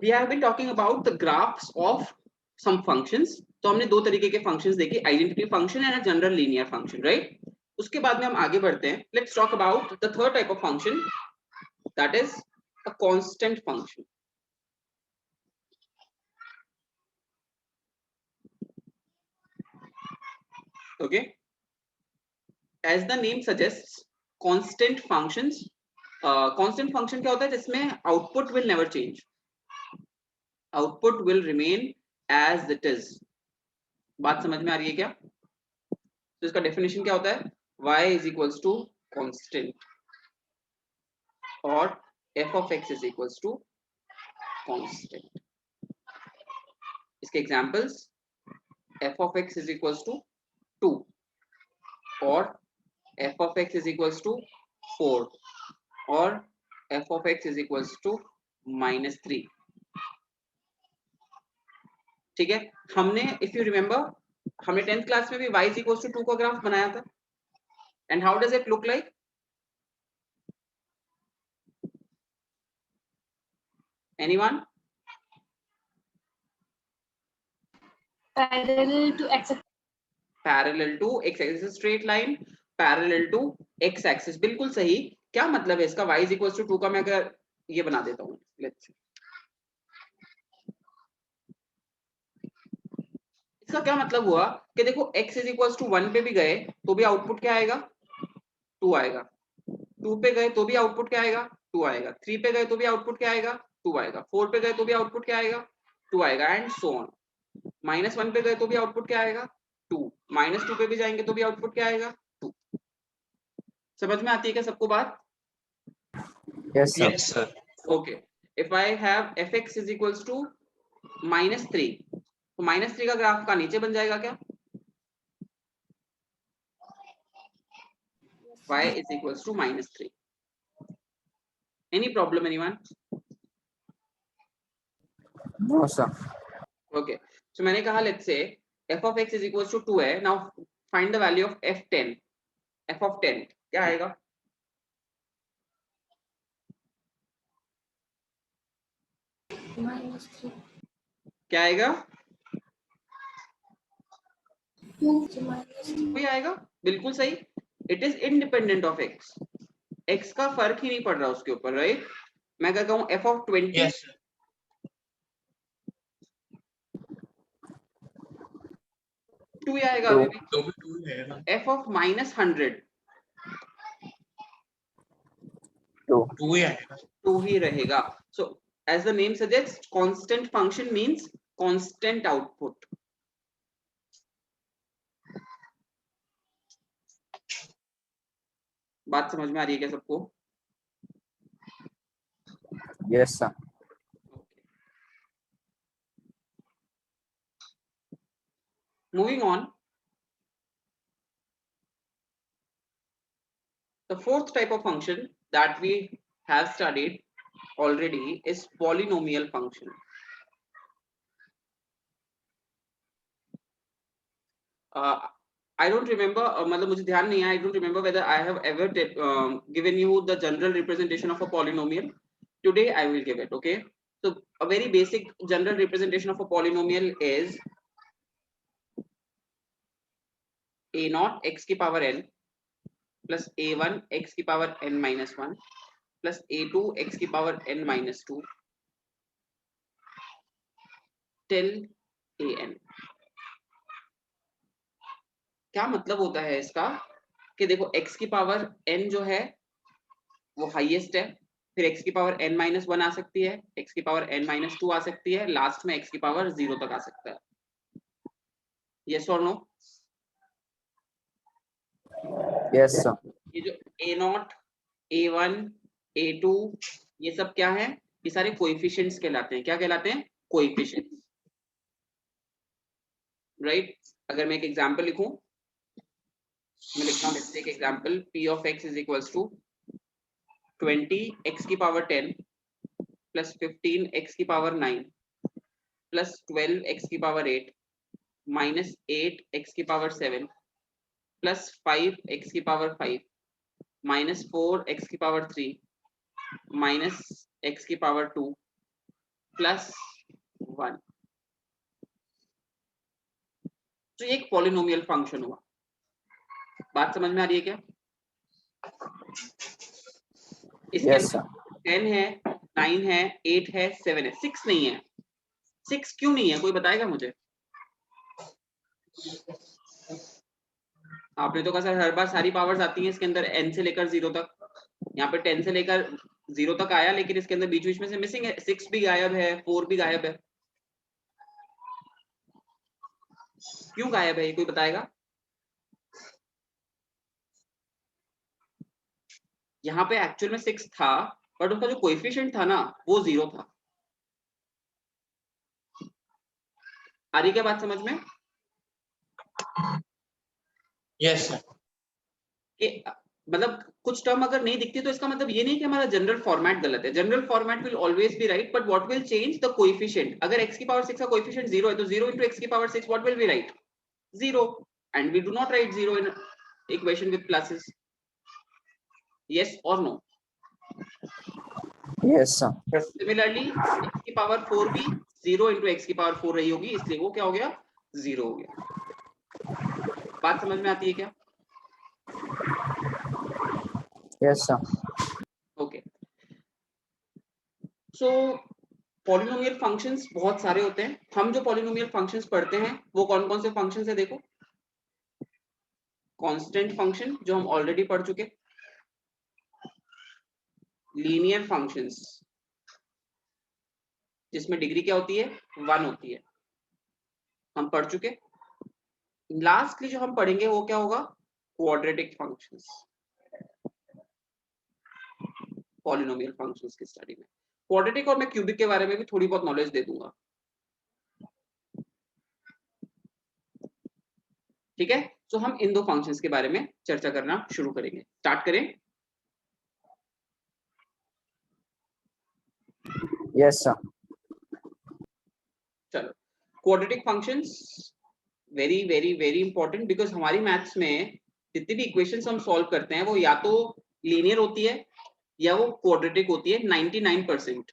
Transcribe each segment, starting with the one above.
we have been talking about the graphs of some functions. तो हमने दो तरीके के functions देखे, identity function and a general linear function, right? उसके बाद में हम आगे बढ़ते हैं. Let's talk about the third type of function, that is a constant function. Okay, as the name suggests, constant functions, constant function क्या होता है? जिसमें output will never change, output will remain as it is. बात समझ में आ रही है क्या? तो इसका डेफिनेशन क्या होता है? y is equals to constant और f of x is equals to constant. इसके examples, f of x is equals to 2 और f of x is equals to 4 और f of x is equals to -3. ठीक है, हमने if you remember हमने 10th class में भी y is equals to 2 का ग्राफ बनाया था. And how does it look like? Anyone? Parallel to x. Parallel to x axis, straight line parallel to x axis. बिल्कुल सही. क्या मतलब है इसका? y is equals to 2 का मैं अगर ये बना देता हूँ, लेट्स सी, इसका क्या मतलब हुआ कि देखो x is equals to 1 पे भी गए तो भी आउटपुट क्या आएगा? 2 आएगा. 2 पे गए तो भी आउटपुट क्या आएगा? 2 आएगा. 3 पे गए तो भी आउटपुट क्या आएगा? 2 आएगा. 4 पे गए तो भी आउटपुट क्या आएगा? 2 आएगा, एंड सो ऑन. -1 पे गए तो भी आउटपुट क्या आएगा? 2. -2 पे भी जाएंगे तो भी आउटपुट क्या आएगा? 2. समझ में आती है क्या सबको बात? Yes, sir. Yes, sir. Okay, if I have fx is equals to -3, तो -3 का ग्राफ का नीचे बन जाएगा क्या? y is equals to -3. Any problem, anyone? No, sir. Okay, so मैंने कहा let's say f of x is equals to 2 है. Now find the value of f10. f of 10 क्या आएगा? -3. क्या आएगा? 2 कोई आएगा. बिल्कुल सही. It is independent of x. x का फर्क ही नहीं पड़ रहा उसके ऊपर, राइट? मैं क्या कहूँ, f of 20. Yes, sir. 2 ही आएगा अभी भी. तो भी 2 है ना. f of -100 2 ही आएगा. 2 ही रहेगा. So as the name suggests, constant function means constant output. बात समझ में आ रही है क्या सबको? Yes, sir. Moving on, the fourth type of function that we have studied already is polynomial function. I don't remember, मतलब मुझे ध्यान नहीं है, I don't remember whether I have ever given you the general representation of a polynomial. Today I will give it. Okay, so a very basic general representation of a polynomial is a0 x की power n plus a1 x की power n minus 1 plus a2 x की power n minus 2 till an. क्या मतलब होता है इसका कि देखो x की पावर n जो है वो हाईएस्ट है, फिर x की पावर n माइनस 1 आ सकती है, x की पावर n माइनस 2 आ सकती है, लास्ट में x की पावर 0 तक आ सकता है. यस और नो? Yes, sir. ये जो a0, a1, a2 ये सब क्या है? ये सारे कोएफिशिएंट्स कहलाते हैं. क्या कहलाते हैं? Coefficients, right? अगर मैं एक एग्जांपल लिखूं, मैं लिखता हूं let's take example p of x is equals to 20 x की पावर 10 plus 15 x की पावर 9 plus 12 x की पावर 8 minus 8 x की पावर 7 plus 5 x की पावर 5 minus 4 x की पावर 3 minus x की पावर 2 प्लस 1। तो ये एक पॉलिनोमियल फंक्शन हुआ। बात समझ में आ रही है क्या? इसके Yes, sir. अंदर 10 है, 9 है, 8 है, 7 है, 6 नहीं है। 6 क्यों नहीं है, कोई बताएगा मुझे? आपने तो कहा सर हर बार सारी पावर्स आती हैं इसके अंदर n से लेकर 0 तक। यहाँ पे 10 से लेकर 0 तक आया, लेकिन इसके अंदर बीच बीच में से मिसिंग है। 6 भी गायब है, 4 भी गायब है। क्यों गायब है, ये कोई बताएगा? यहाँ पे एक्चुअल में 6 था, बट उसका जो कोएफिशिएंट था ना वो 0 था। आ रही क्या बात समझ में? Yes sir. कि मतलब कुछ टर्म अगर नहीं दिखती तो इसका मतलब ये नहीं कि हमारा जनरल फॉर्मेट गलत है। General format will always be right, but what will change the coefficient. अगर x की पावर 6 का कोएफिशिएंट 0 है तो 0 into x की power 6 what will be right? 0, and we do not write 0 in equation with pluses. Yes or no? Yes, sir. Similarly x की power 4 भी 0 into x की power 4 रही होगी, इसलिए वो क्या हो गया? 0 हो गया। बात समझ में आती है क्या? Yes, sir. ओके। सो पॉलिनोमियल फंक्शंस बहुत सारे होते हैं। हम जो पॉलिनोमियल फंक्शंस पढ़ते हैं वो कौन कौन से फंक्शंस है? देखो, कांस्टेंट फंक्शन जो हम ऑलरेडी पढ़ चुके, लीनियर फंक्शंस जिसमें डिग्री क्या होती है? 1 होती है, हम पढ़ चुके। लास्टली जो हम पढ़ेंगे वो क्या होगा? क्वाड्रेटिक फंक्शंस, पॉलिनोमियल फंक्शंस की स्टडी में। क्वाड्रेटिक और मैं क्यूबिक के बारे में भी थोड़ी बहुत नॉलेज दे दूंगा, ठीक है? तो हम इन दो फंक्शंस के बारे में चर्चा करना शुरू करेंगे। स्टार्ट करें? Yes, sir. चलो, quadratic functions very very very important, because हमारी मैथ्स में जितनी भी इक्वेशंस हम सॉल्व करते हैं वो या तो लीनियर होती है या वो क्वाड्रेटिक होती है। 99%,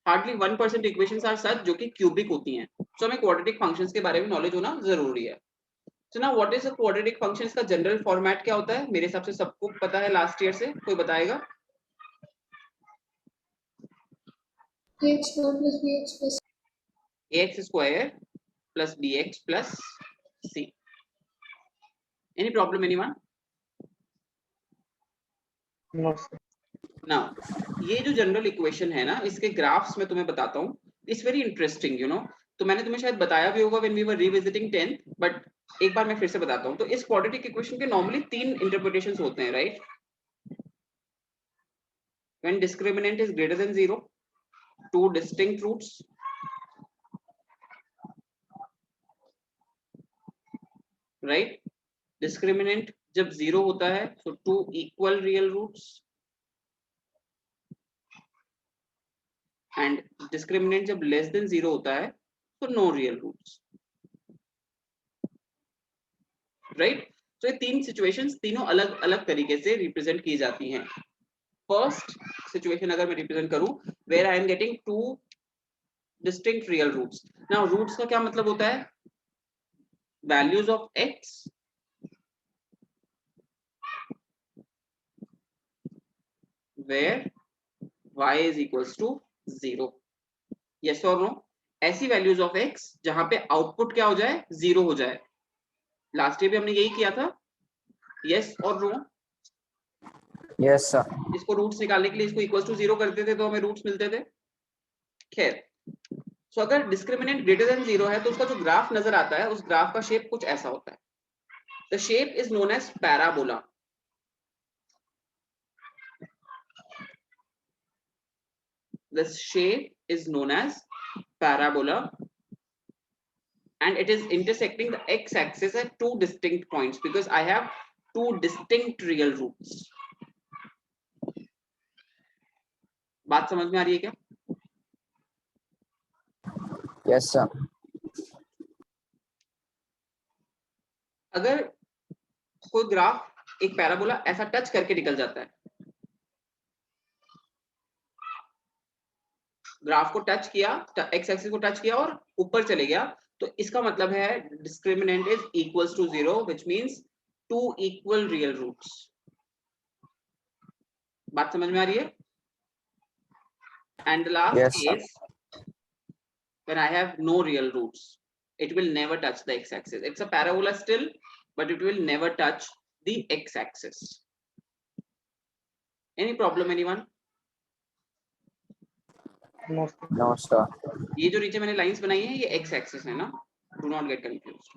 हार्डली 1% इक्वेशंस आर सच जो कि क्यूबिक होती हैं। सो हमें क्वाड्रेटिक फंक्शंस के बारे में नॉलेज होना जरूरी है। So now what is a quadratic function? इसका जनरल फॉर्मेट क्या होता है? मेरे हिसाब से सबको पता है लास्ट ईयर से, कोई बताएगा? ax square plus bx plus ax square plus bx plus c. Any problem anyone? No sir. Now ये जो जनरल इक्वेशन है ना, इसके ग्राफ्स मैं तुम्हें बताता हूँ। It's very interesting, you know. तो मैंने तुम्हें शायद बताया भी होगा when we were revisiting 10th, but एक बार मैं फिर से बताता हूँ। तो इस क्वाड्रेटिक इक्वेशन के नॉर्मली 3 इंटरप्रिटेशंस होते हैं, right? When discriminant is greater than 0, 2 distinct roots, right? Discriminant जब 0 होता है तो 2 equal real roots, and discriminant जब लेस देन 0 होता है तो नो रियल रूट्स, राइट? तो ये 3 सिचुएशंस तीनों अलग अलग तरीके से रिप्रेजेंट की जाती हैं। फर्स्ट सिचुएशन अगर मैं रिप्रेजेंट करूं, where I am getting 2 distinct real roots. Now roots का क्या मतलब होता है? Values of x where y is equals to 0. yes or no? ऐसी वैल्यूज ऑफ x जहां पे आउटपुट क्या हो जाए? 0 हो जाए। लास्ट ईयर भी हमने यही किया था। yes और no? Yes, sir. इसको रूट्स निकालने के लिए इसको इक्वल टू 0 करते थे तो हमें रूट्स मिलते थे। खैर, सो अगर डिस्क्रिमिनेंट ग्रेटर देन 0 है तो उसका जो ग्राफ नजर आता है उस ग्राफ का शेप कुछ ऐसा होता है। The shape is known as parabola. The shape is known as parabola, and it is intersecting the x-axis at 2 distinct points because I have 2 distinct real roots. बात समझ में आ रही है क्या? Yes, sir. अगर कोई ग्राफ एक पैराबोला ऐसा टच करके निकल जाता है ग्राफ को टच किया, एक्स एक्सिस को टच किया और ऊपर चले गया, तो इसका मतलब है discriminant is equals to 0, which means two equal real roots. बात समझ में आ रही है? And the last Yes, sir. Case, when I have no real roots, it will never touch the x-axis. It's a parabola still, but it will never touch the x-axis. Any problem, anyone? No, sir. No, sir. ये जो नीचे मैंने lines बनाई है ये x-axis है ना, do not get confused.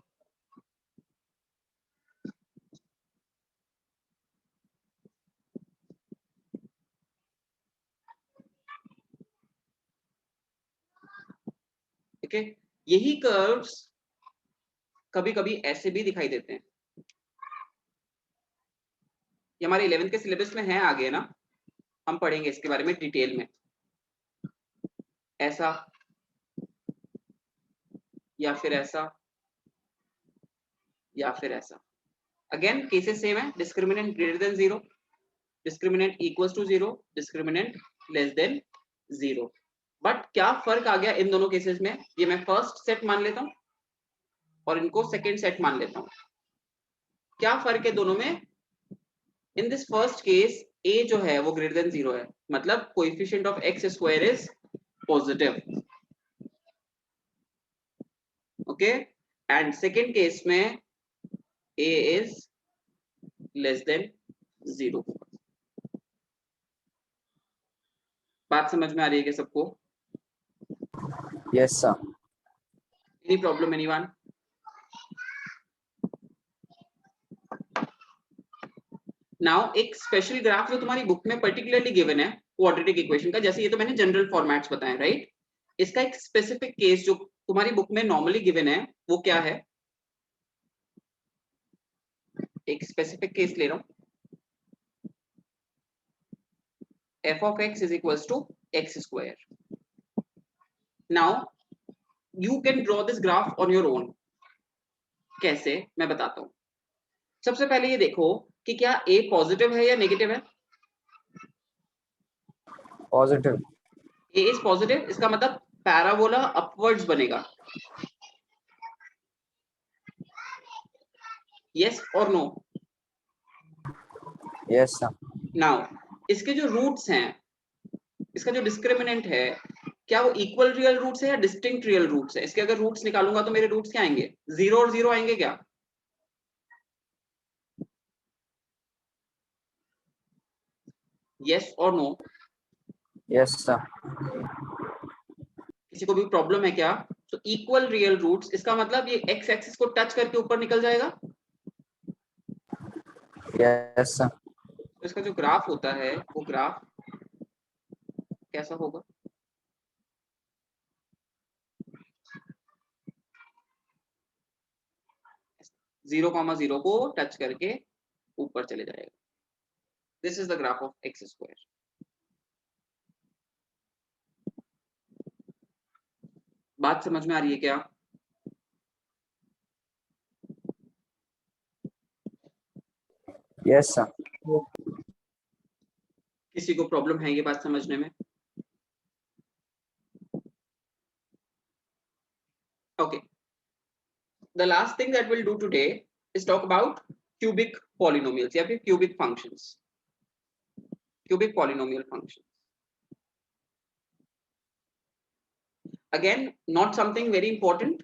ठीक है, यही कर्व्स कभी कभी ऐसे भी दिखाई देते हैं। ये हमारे 11th के सिलेबस में है आगे ना, हम पढ़ेंगे इसके बारे में डिटेल में। ऐसा या फिर ऐसा या फिर ऐसा, अगेन केसेस सेम है, discriminant greater than 0, discriminant equals to 0, discriminant less than 0। But क्या फर्क आ गया इन दोनों केसेस में, ये मैं फर्स्ट सेट मान लेता हूं और इनको सेकंड सेट मान लेता हूं। क्या फर्क है दोनों में? In this first case a जो है वो ग्रेटर देन 0 है, मतलब coefficient of x square is positive, okay. And second case में a इज लेस देन 0। बात समझ में आ रही है क्या सबको? Yes, sir. Any problem, anyone? Now एक स्पेशल ग्राफ जो तुम्हारी बुक में पर्टिकुलरली गिवन है क्वाड्रेटिक इक्वेशन का, जैसे ये तो मैंने जनरल फॉर्मेट्स बताए, राइट? इसका एक स्पेसिफिक केस जो तुम्हारी बुक में नॉर्मली गिवन है वो क्या है? एक स्पेसिफिक केस ले रहा हूं, f of x is equals to x square. Now you can draw this graph on your own. कैसे, मैं बताता हूं। सबसे पहले ये देखो कि क्या a पॉजिटिव है या नेगेटिव है। Positive. a is पॉजिटिव, इसका मतलब पैराबोला अपवर्ड्स बनेगा, yes और no? Yes, sir. नाउ इसके जो रूट्स हैं, इसका जो डिस्क्रिमिनेंट है, क्या वो इक्वल रियल रूट्स है या डिस्टिंक्ट रियल रूट्स है? इसके अगर रूट्स निकालूंगा तो मेरे रूट्स क्या आएंगे? 0 और 0 आएंगे क्या? यस और नो? Yes, sir. किसी को भी प्रॉब्लम है क्या? तो इक्वल रियल रूट्स, इसका मतलब ये एक्स एक्सिस को टच करके ऊपर निकल जाएगा। Yes, sir. तो इसका जो ग्राफ होता है वो ग्राफ कैसा होगा? जीरो कॉमा जीरो को टच करके ऊपर चले जाएगा। This is the graph of x square. बात समझ में आ रही है क्या? Yes, sir. किसी को प्रॉब्लम है ये बात समझने में? Okay. The last thing that we'll do today is talk about cubic polynomials या फिर cubic functions. Cubic polynomial functions. Again, not something very important,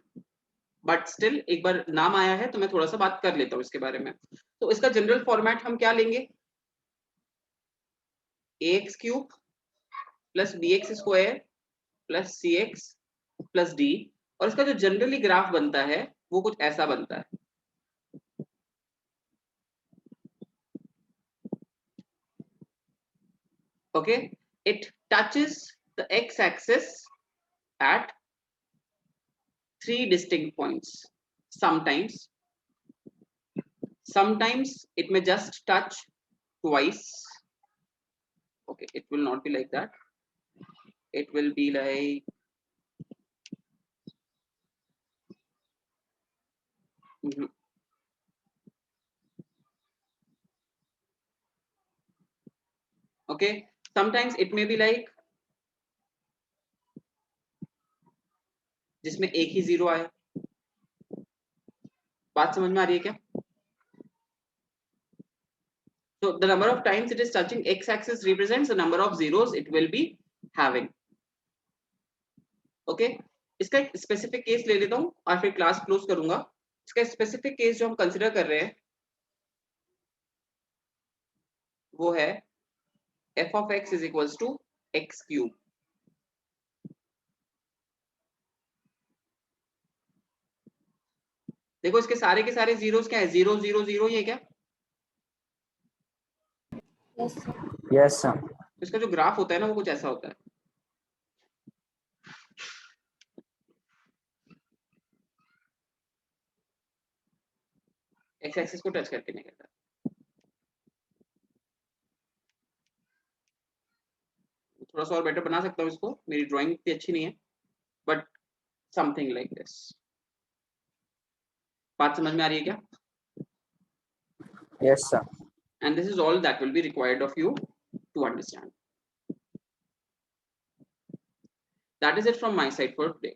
but still एक बार नाम आया है तो मैं थोड़ा सा बात कर लेता हूँ इसके बारे में। तो इसका जनरल फॉर्मेट हम क्या लेंगे? ax cube plus bx square plus cx plus d, और इसका जो जनरली ग्राफ बनता है वो कुछ ऐसा बनता है। Okay, it touches the x-axis at 3 distinct points. Sometimes it may just touch twice. Okay, it will not be like that. It will be like okay, sometimes it may be like जिसमें एक ही zero आया। बात समझ में आ रही है क्या? So the number of times it is touching x-axis represents the number of zeros it will be having. Okay? इसका एक स्पेसिफिक केस ले लेता हूँ और फिर क्लास क्लोज करूंगा। इसका स्पेसिफिक केस जो हम कंसिडर कर रहे हैं वो है f of x is equals to x cube. देखो इसके सारे के सारे जीरोस क्या है? 0 0 0 ये क्या? Yes, sir. Yes, sir. इसका जो ग्राफ होता है ना वो कुछ ऐसा होता है। एक्स एक्सिस को टच करके नहीं करता। थोड़ा सा और बेटर बना सकता हूँ इसको, मेरी ड्राइंग इतनी अच्छी नहीं है, बट समथिंग लाइक दिस। बात समझ में आ रही है क्या? Yes, sir. And this is all that will be required of you to understand. That is it from my side for today.